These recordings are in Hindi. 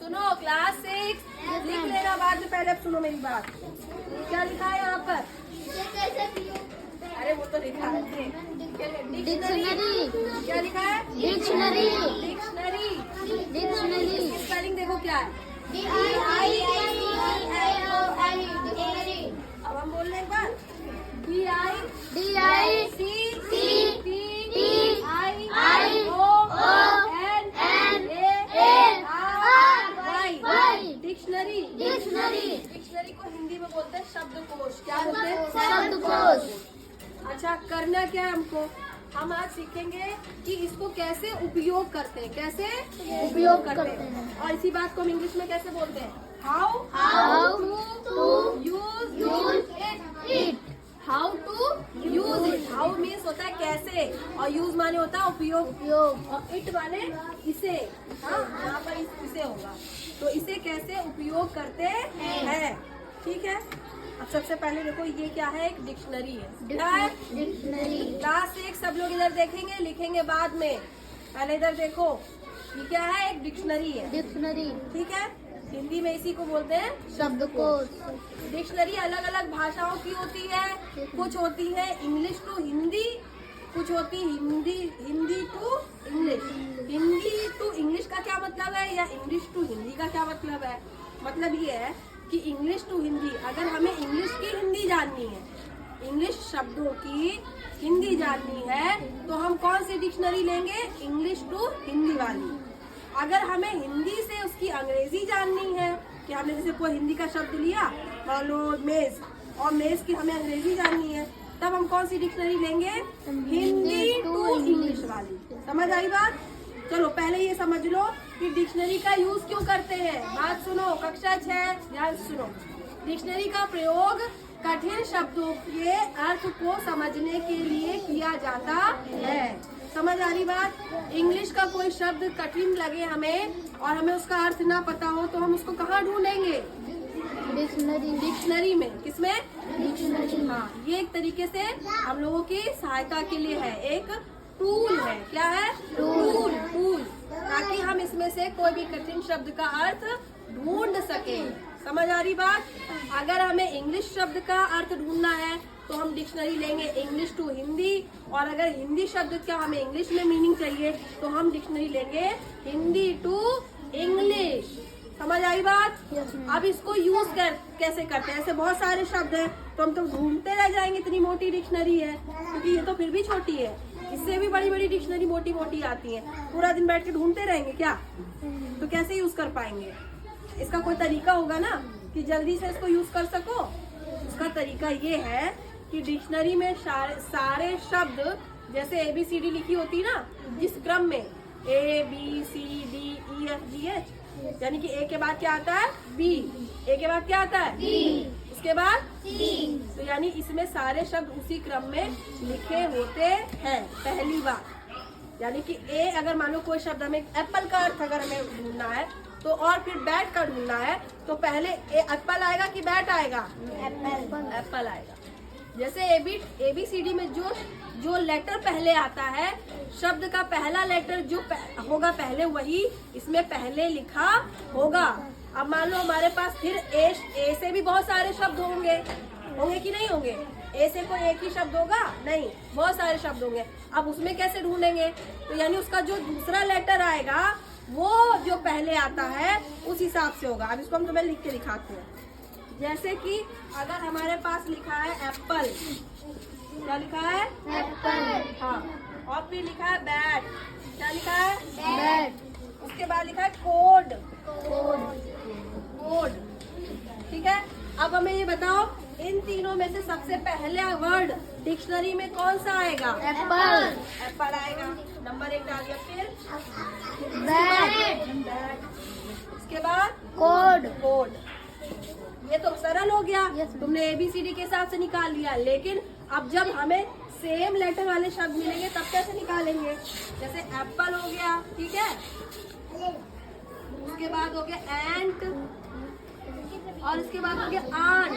सुनो क्लास 6 लिख लेना बाद में, पहले अब सुनो मेरी बात। क्या लिखा है यहाँ पर? अरे वो तो लिखा है डिक्शनरी। क्या लिखा है? डिक्शनरी। डिक्शनरी। डिक्शनरी। इसकी स्पेलिंग देखो क्या है। अब हम बोल रहे हैं एक बार, DICTIONARY। डिक्शनरी। डिक्शनरी को हिंदी में बोलते हैं शब्दकोश। क्या बोलते हैं? शब्दकोश। अच्छा, करना क्या है हमको? हम आज सीखेंगे कि इसको कैसे उपयोग करते हैं, कैसे उपयोग करते हैं। और इसी बात को हम इंग्लिश में कैसे बोलते हैं? How to use it. How to use it. How means होता है कैसे, और यूज माने होता है उपयोग, और इट माने इसे। हाँ, यहाँ पर इसे होगा, तो इसे कैसे उपयोग करते हैं। ठीक है। अब सबसे पहले देखो ये क्या है, एक डिक्शनरी है। क्या है? डिक्शनरी। क्लास 1 सब लोग इधर देखेंगे, लिखेंगे बाद में। पहले इधर देखो, ये क्या है? एक डिक्शनरी है। डिक्शनरी। ठीक है। हिंदी में इसी को बोलते हैं शब्दकोश। डिक्शनरी अलग अलग भाषाओं की होती है। कुछ होती है इंग्लिश टू हिंदी, कुछ होती Hindi to English. Hindi to English का क्या मतलब है, या इंग्लिश टू हिंदी का क्या मतलब है? मतलब ये है कि इंग्लिश टू हिंदी, अगर हमें इंग्लिश की हिंदी जाननी है, इंग्लिश शब्दों की हिंदी जाननी है, तो हम कौन सी डिक्शनरी लेंगे? इंग्लिश टू हिंदी वाली। अगर हमें हिंदी से उसकी अंग्रेजी जाननी है, कि हमने जैसे कोई हिंदी का शब्द लिया, मान लो मेज, और मेज की हमें अंग्रेजी जाननी है, तब हम कौन सी डिक्शनरी लेंगे? हिंदी टू इंग्लिश वाली। समझ आई बात? चलो पहले ये समझ लो कि डिक्शनरी का यूज क्यों करते हैं। बात सुनो, कक्षा 6 ध्यान से सुनो। डिक्शनरी का प्रयोग कठिन शब्दों के अर्थ को समझने के लिए किया जाता है। समझ आ रही बात? इंग्लिश का कोई शब्द कठिन लगे हमें, और हमें उसका अर्थ ना पता हो, तो हम उसको कहाँ ढूंढेंगे? डिक्शनरी में। किसमें? डिक्शनरी। हाँ, ये एक तरीके से हम लोगों की सहायता के लिए है, एक टूल है। क्या है? टूल, ताकि हम इसमें से कोई भी कठिन शब्द का अर्थ ढूंढ सके। समझ आ रही बात? अगर हमें इंग्लिश शब्द का अर्थ ढूंढना है, तो हम डिक्शनरी लेंगे इंग्लिश टू हिंदी, और अगर हिंदी शब्द का हमें इंग्लिश में मीनिंग चाहिए, तो हम डिक्शनरी लेंगे हिंदी टू इंग्लिश। समझ आई बात? अब इसको यूज कैसे करते हैं? ऐसे बहुत सारे शब्द हैं, तो हम तो ढूंढते रह जाएंगे, इतनी मोटी डिक्शनरी है, क्योंकि ये तो फिर भी छोटी है। इससे भी बड़ी बड़ी डिक्शनरी मोटी मोटी आती है। पूरा दिन बैठ के ढूंढते रहेंगे क्या? तो कैसे यूज कर पाएंगे? इसका कोई तरीका होगा ना, कि जल्दी से इसको यूज कर सको। उसका तरीका ये है कि डिक्शनरी में सारे शब्द, जैसे ABCD लिखी होती है ना, जिस क्रम में ABCDEFGH, यानी कि A के बाद क्या आता है? B, A के बाद क्या आता है? B, उसके बाद C, तो यानी इसमें सारे शब्द उसी क्रम में लिखे होते हैं। पहली बात, यानी कि A, अगर मान लो कोई शब्द हमें एप्पल का अर्थ अगर हमें ढूंढना है, तो और फिर बैट का ढूंढना है, तो पहले एप्पल आएगा कि बैट आएगा? एप्पल आएगा। जैसे ABCD में जो लेटर पहले आता है, शब्द का पहला लेटर जो होगा पहले, वही इसमें पहले लिखा होगा। अब मान लो हमारे पास फिर ए से भी बहुत सारे शब्द होंगे कि नहीं होंगे? ए से कोई एक ही शब्द होगा? नहीं, बहुत सारे शब्द होंगे। अब उसमें कैसे ढूंढेंगे? तो यानी उसका जो दूसरा लेटर आएगा, वो जो पहले आता है उस हिसाब से होगा। अब इसको हम तुम्हें लिख के दिखाते हैं। जैसे कि अगर हमारे पास लिखा है एप्पल, क्या लिखा है? एप्पल। हाँ, और फिर लिखा है बैट, क्या लिखा है? बैट। उसके बाद लिखा है कोड। ठीक है। अब हमें ये बताओ, इन तीनों में से सबसे पहला वर्ड डिक्शनरी में कौन सा आएगा? एप्पल आएगा। नंबर 1 डाल दिया। फिर बैट, उसके बाद कोड। ये तो सरल हो गया। तुमने ABCD के हिसाब से निकाल लिया, लेकिन अब जब हमें सेम लेटर वाले शब्द मिलेंगे, तब कैसे निकालेंगे? जैसे एप्पल हो गया, ठीक है, उसके बाद हो गया एंट, और इसके बाद हो गया आंट।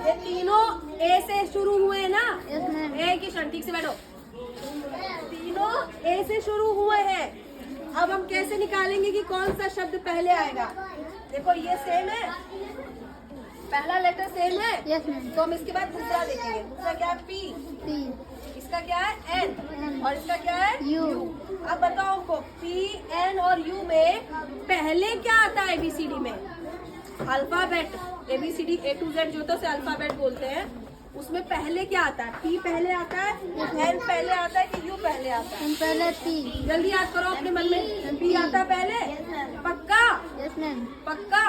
ये तीनों ए से शुरू हुए ना? ए की क्षण, ठीक से बैठो। तीनों ए से शुरू हुए हैं। अब हम कैसे निकालेंगे कि कौन सा शब्द पहले आएगा? देखो ये सेम है, पहला लेटर सेम है, यस मैम। तो हम इसके बाद दूसरा देखेंगे। दूसरा क्या है? पी। पी। इसका क्या है? एन। और इसका क्या है? यू। अब बताओ हमको, पी, एन और यू में पहले क्या आता है एबीसीडी में? Alphabet. ABCD A to Z जो तो से अल्फाबेट बोलते हैं, उसमें पहले क्या आता है? पी पहले आता है, एन पहले आता है कि यू पहले आता है? पहले पी। जल्दी याद करो अपने मन में, पी आता है पहले? पक्का? Yes ma'am. पक्का?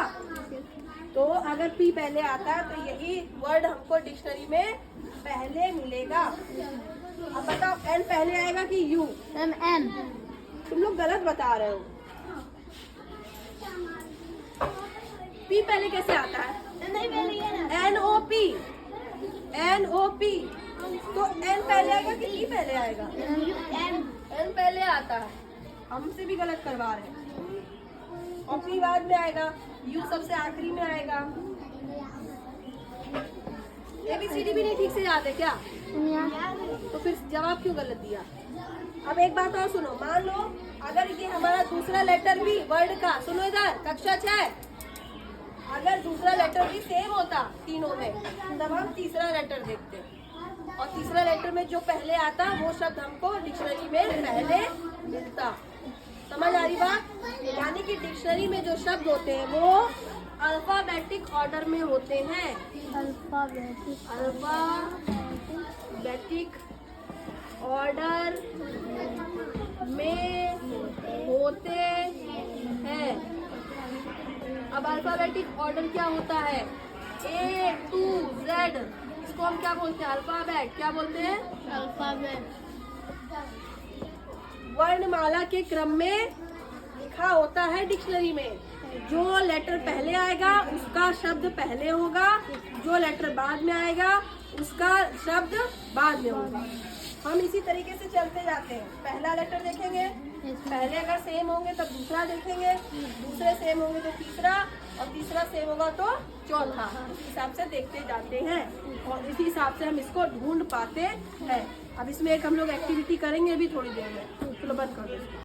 तो अगर पी पहले आता है तो यही वर्ड हमको डिक्शनरी में पहले मिलेगा। अब बताओ एन पहले आएगा कि यू? Ma'am N. तुम लोग गलत बता रहे हो। पी पहले कैसे आता है? NOP। NOP। तो एन पहले आएगा कि पी पहले आएगा? एन पहले आता है, हमसे भी गलत करवा रहे हैं। और पी बाद में आएगा, यू सबसे आखिरी में आएगा। ABCD भी नहीं ठीक से याद है क्या? तो फिर जवाब क्यों गलत दिया? अब एक बात और सुनो, मान लो अगर ये हमारा दूसरा लेटर भी वर्ड का, सुनो इधर कक्षा 6, अगर दूसरा लेटर भी सेम होता तीनों में, तब हम तीसरा लेटर देखते, और तीसरा लेटर में जो पहले आता वो शब्द हमको डिक्शनरी में पहले मिलता। समझ आ रही बात? यानी कि डिक्शनरी में जो शब्द होते हैं वो अल्फाबेटिक ऑर्डर में होते हैं। अल्फाबेटिक ऑर्डर में होते हैं। अब अल्फाबेटिक ऑर्डर क्या होता है? A to Z, इसको हम क्या बोलते हैं? अल्फाबेट। क्या बोलते हैं? अल्फाबेट। वर्णमाला के क्रम में लिखा होता है डिक्शनरी में। जो लेटर पहले आएगा उसका शब्द पहले होगा, जो लेटर बाद में आएगा उसका शब्द बाद में होगा। हम इसी तरीके से चलते जाते हैं। पहला लेटर देखेंगे, पहले अगर सेम होंगे तब दूसरा देखेंगे, दूसरे सेम होंगे तो तीसरा, और तीसरा सेम होगा तो चौथा। इस हिसाब से देखते जाते हैं और इसी हिसाब से हम इसको ढूंढ पाते हैं। अब इसमें एक हम लोग एक्टिविटी करेंगे अभी थोड़ी देर में। चलो बंद कर दो।